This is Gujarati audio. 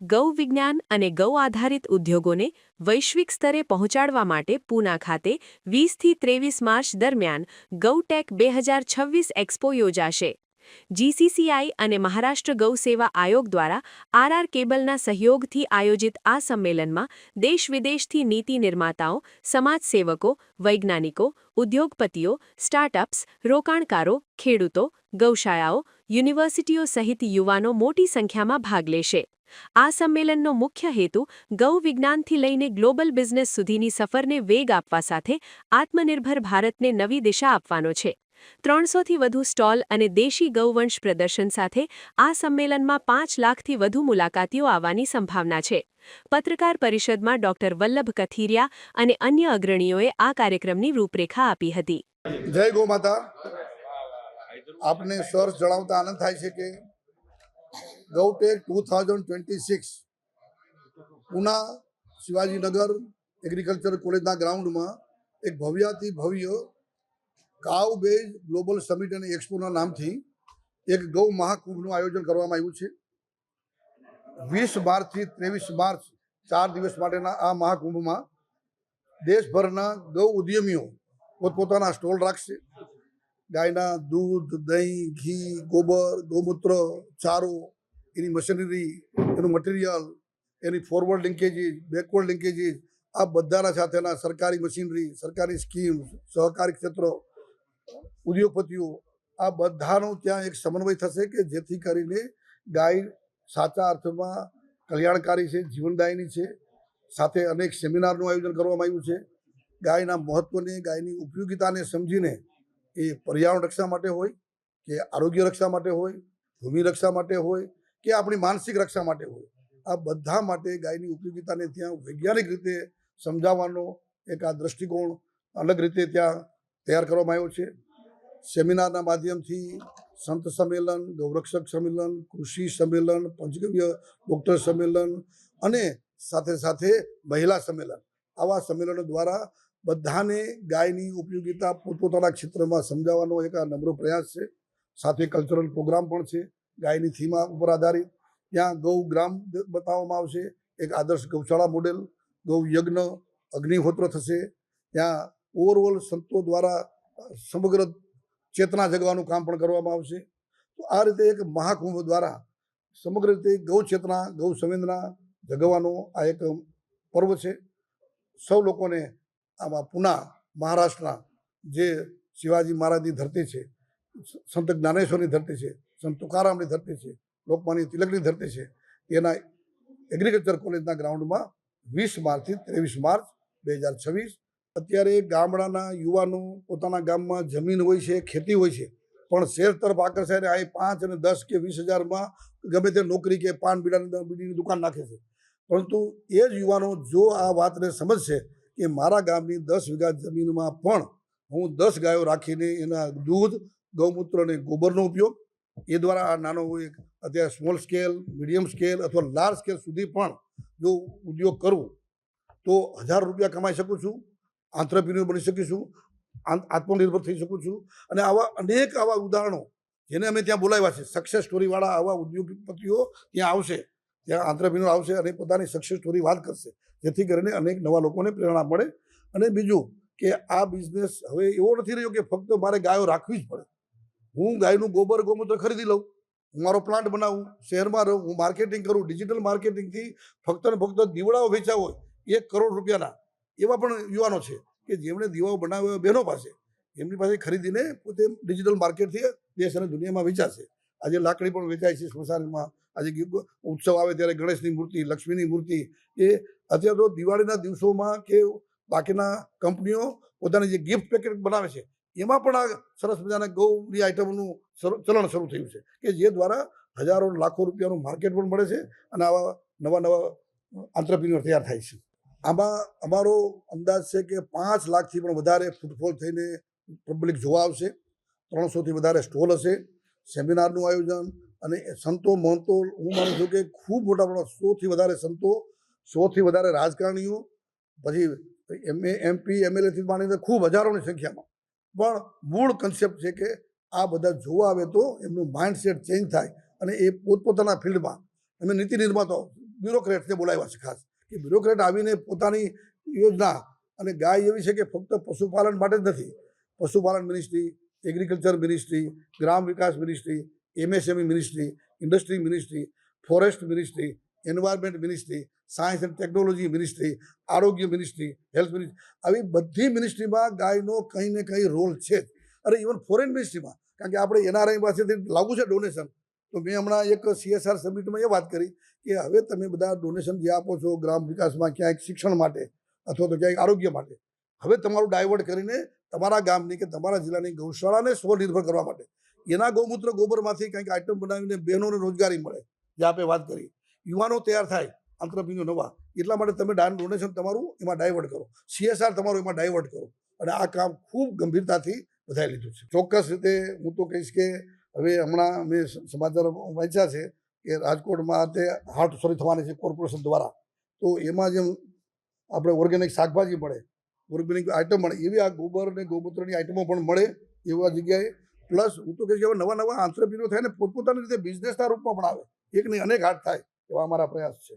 ગૌ વિજ્ઞાન અને ગૌ આધારિત ઉદ્યોગોને વૈશ્વિક સ્તરે પહોંચાડવા માટે પૂના ખાતે 20થી 23 માર્ચ દરમિયાન ગૌટેક 2026 એક્સપો યોજાશે। જીસીસીઆઈ અને મહારાષ્ટ્ર ગૌ સેવા આયોગ દ્વારા આરઆર કેબલના સહયોગથી આયોજિત આ સંમેલનમાં દેશ-વિદેશથી નીતિ નિર્માતાઓ, સમાજસેવકો, વૈજ્ઞાનિકો, ઉદ્યોગપતિઓ, સ્ટાર્ટઅપ્સ, રોકાણકારો, ખેડૂતો, ગૌશાળાઓ, યુનિવર્સિટીઓ સહિત યુવાનો મોટી સંખ્યામાં ભાગ લેશે। આ સંમેલનનો મુખ્ય હેતુ ગૌ વિજ્ઞાનથી લઈને ગ્લોબલ બિઝનેસ સુધીની સફરને વેગ આપવા સાથે આત્મનિર્ભર ભારતને નવી દિશા આપવાનો છે। 300થી વધુ સ્ટોલ અને દેશી ગૌવંશ પ્રદર્શન સાથે આ સંમેલનમાં 5 લાખથી વધુ મુલાકાતીઓ આવવાની સંભાવના છે। પત્રકાર પરિષદમાં ડોક્ટર વલ્લભ કથિરિયા અને અન્ય અગ્રણીઓએ આ કાર્યક્રમની રૂપરેખા આપી હતી। જય ગૌ માતા। આપને સર જણાવતા આનંદ થાય છે કે ગૌટેક 2026 પૂના શિવાજીનગર એગ્રીકલ્ચર કોલેજના ગ્રાઉન્ડમાં એક ભવ્યાતિ ભવ્ય કાઉ બેઝ ગ્લોબલ સમિટ અને એક્સપોના નામથી એક ગૌ મહાકુંભનું આયોજન કરવામાં આવ્યું છે। 20 માર્ચથી 23 માર્ચ 4 દિવસ માટેના આ મહાકુંભમાં દેશભરના ગૌ ઉદ્યમીઓ પોતપોતાના સ્ટોલ રાખશે। ગાયના દૂધ, દહીં, ઘી, ગોબર, ગૌમૂત્ર, ચારો, એની મશીનરી, એનું મટીરિયલ, એની ફોરવર્ડ લિંકેજીસ, બેકવર્ડ લિંકેજીસ, આ બધાના સાથેના સરકારી મશીનરી, સરકારી સ્કીમ, સહકારી ક્ષેત્ર, ઉદ્યોગપતિઓ, આ બધાનો ત્યાં એક સમન્વય થશે કે જેથી કરીને ગાય સાચા અર્થમાં કલ્યાણકારી છે, જીવનદાયિની છે। સાથે અનેક સેમિનારનું આયોજન કરવામાં આવ્યું છે। ગાયના મહત્વને, ગાયની ઉપયોગિતાને સમજીને એ પર્યાવરણ રક્ષા માટે હોય કે આરોગ્ય રક્ષા માટે હોય, ભૂમિ રક્ષા માટે હોય કે આપણી માનસિક રક્ષા માટે હોય, આ બધા માટે ગાયની ઉપયોગિતાને ત્યાં વૈજ્ઞાનિક રીતે સમજાવવાનો એક આ દ્રષ્ટિકોણ અલગ રીતે ત્યાં તૈયાર કરવામાં આવ્યો છે। સેમિનારના માધ્યમથી સંત સંમેલન, ગૌરક્ષક સંમેલન, કૃષિ સંમેલન, પંચગવ્ય ડૉક્ટર સંમેલન અને સાથે સાથે મહિલા સંમેલન, આવા સંમેલનો દ્વારા બધાને ગાયની ઉપયોગિતા પોતપોતાના ક્ષેત્રમાં સમજાવવાનો એક આ નમ્ર પ્રયાસ છે। સાથે કલ્ચરલ પ્રોગ્રામ પણ છે ગાયની થીમ ઉપર આધારિત। ત્યાં ગૌ ગ્રામ બતાવવામાં આવશે, એક આદર્શ ગૌશાળા મોડેલ, ગૌ યજ્ઞ, અગ્નિહોત્ર થશે। ત્યાં ઓવરઓલ સંતો દ્વારા સમગ્ર ચેતના જગવાનું કામ પણ કરવામાં આવશે। તો આ રીતે એક મહાકુંભ દ્વારા સમગ્ર રીતે ગૌ ચેતના, ગૌ સંવેદના જગવાનો આ એક પર્વ છે। સૌ લોકોને આમાં પૂના મહારાષ્ટ્રના જે શિવાજી મહારાજની ધરતી છે, સંત જ્ઞાનેશ્વરની ધરતી છે, સંત તુકારામની ધરતી છે, લોકમાન્ય તિલકની ધરતી છે, એના એગ્રીકલ્ચર કોલેજના ગ્રાઉન્ડમાં 20 માર્ચથી 23 માર્ચ 2026 અત્યારે ગામડાના યુવાનો પોતાના ગામમાં જમીન હોય છે, ખેતી હોય છે, પણ શહેર તરફ આકર્ષાઈને આ 5 અને 10 કે 20 હજારમાં ગમે તે નોકરી કે પાન બીડીની દુકાન નાખે છે। પરંતુ એ જ યુવાનો જો આ વાતને સમજશે કે મારા ગામની 10 વીઘા જમીનમાં પણ હું 10 ગાયો રાખીને એના દૂધ, ગૌમૂત્ર અને ગોબરનો ઉપયોગ એ દ્વારા આ નાનો એક અત્યારે સ્મોલ સ્કેલ, મીડિયમ સ્કેલ અથવા લાર્જ સ્કેલ સુધી પણ જો ઉદ્યોગ કરું તો 1000 રૂપિયા કમાઈ શકું છું, આંત્રપ્રિન્યોર બની શકીશું, આત્મનિર્ભર થઈ શકું છું। અને આવા અનેક આવા ઉદાહરણો જેને અમે ત્યાં બોલાવ્યા છે, સક્સેસ સ્ટોરીવાળા આવા ઉદ્યોગપતિઓ ત્યાં આવશે, ત્યાં આંત્રપ્રિન્યોર આવશે અને પોતાની સક્સેસ સ્ટોરી વાત કરશે, જેથી કરીને અનેક નવા લોકોને પ્રેરણા મળે। અને બીજું કે આ બિઝનેસ હવે એવો નથી રહ્યો કે ફક્ત મારે ગાયો રાખવી જ પડે। હું ગાયનું ગોબર, ગૌમૂત્ર ખરીદી લઉં, હું મારો પ્લાન્ટ બનાવું, શહેરમાં રહું, હું માર્કેટિંગ કરું, ડિજિટલ માર્કેટિંગથી ફક્ત ને ફક્ત દીવડાઓ વેચ્યા હોય 1 કરોડ રૂપિયાના, એવા પણ યુવાનો છે કે જેમણે દીવાઓ બનાવ્યા બહેનો પાસે, એમની પાસે ખરીદીને પોતે ડિજિટલ માર્કેટથી દેશ અને દુનિયામાં વેચાશે। આજે લાકડી પણ વેચાય છે સ્મશાનમાં, આજે ઉત્સવ આવે ત્યારે ગણેશની મૂર્તિ, લક્ષ્મીની મૂર્તિ, એ અત્યારે તો દિવાળીના દિવસોમાં કે બાકીના કંપનીઓ પોતાની જે ગિફ્ટ પેકેટ બનાવે છે એમાં પણ આ સરસ મજાના ગૌની આઇટમનું ચલણ શરૂ થયું છે કે જે દ્વારા હજારો લાખો રૂપિયાનું માર્કેટ પણ મળે છે અને આવા નવા નવા આંત્રપ્રિન્યોર તૈયાર થાય છે। આમાં અમારો અંદાજ છે કે 5 લાખથી પણ વધારે ફૂટફોલ થઈને પબ્લિક જોવા આવશે। 300થી વધારે સ્ટોલ હશે, સેમિનારનું આયોજન અને સંતો મહંતો, હું માનું છું કે ખૂબ મોટા પ્રમાણમાં 100થી વધારે સંતો, 100થી વધારે રાજકારણીઓ, પછી MP, MLAથી માંડીને ખૂબ હજારોની સંખ્યામાં, પણ મૂળ કન્સેપ્ટ છે કે આ બધા જોવા આવે તો એમનું માઇન્ડસેટ ચેન્જ થાય અને એ પોતપોતાના ફિલ્ડમાં અમે નીતિ નિર્માતાઓ બ્યુરોક્રેટને બોલાવ્યા છે ખાસ કે બ્યુરોક્રેટ આવીને પોતાની યોજના અને ગાય એવી છે કે ફક્ત પશુપાલન માટે જ નથી. પશુપાલન ministry, agriculture ministry, gram Vikas ministry, MSME ministry, industry ministry, forest ministry, environment ministry, science and technology ministry, આરોગ્ય મિનિસ્ટ્રી, હેલ્થ મિનિસ્ટ્રી, આવી બધી મિનિસ્ટ્રીમાં ગાયનો કંઈ ને કંઈ રોલ છે જ. અને ઇવન ફોરેન મિનિસ્ટ્રીમાં, કારણ કે આપણે NRI પાસેથી લાગુ છે ડોનેશન, તો મેં હમણાં એક CSR સમિટમાં એ વાત કરી કે હવે તમે બધા ડોનેશન જે આપો છો ગ્રામ વિકાસમાં, ક્યાંક શિક્ષણ માટે અથવા તો ક્યાંક આરોગ્ય માટે, હવે તમારું ડાયવર્ટ કરીને તમારા ગામની કે તમારા જિલ્લાની ગૌશાળાને સ્વનિર્ભર કરવા માટે એના ગૌમૂત્ર ગોબરમાંથી કંઈક આઈટમ બનાવીને બહેનોને રોજગારી મળે, જે આપણે વાત કરી, યુવાનો તૈયાર થાય આંતરપ્રિન્યોર નવા, એટલા માટે તમે ડોનેશન તમારું એમાં ડાયવર્ટ કરો, CSR તમારું એમાં ડાયવર્ટ કરો. અને આ કામ ખૂબ ગંભીરતાથી બધાએ લીધું છે. ચોક્કસ રીતે હું તો કહીશ કે હવે હમણાં મેં સમાચાર વાંચ્યા છે કે રાજકોટમાં તે હાટ સોરી થવાની છે કોર્પોરેશન દ્વારા, તો એમાં જેમ આપણે ઓર્ગેનિક શાકભાજી મળે, ઓર્ગેનિક આઈટમ મળે, એવી આ ગોબર અને ગૌમૂત્રની આઈટમો પણ મળે એવા જગ્યાએ. પ્લસ હું તો કહીશ કે હવે નવા નવા આંતરપ્રિન્યોર થાય ને પોતપોતાની રીતે બિઝનેસના રૂપમાં પણ આવે, એક નહીં અનેક હાટ થાય એવા અમારા પ્રયાસ છે.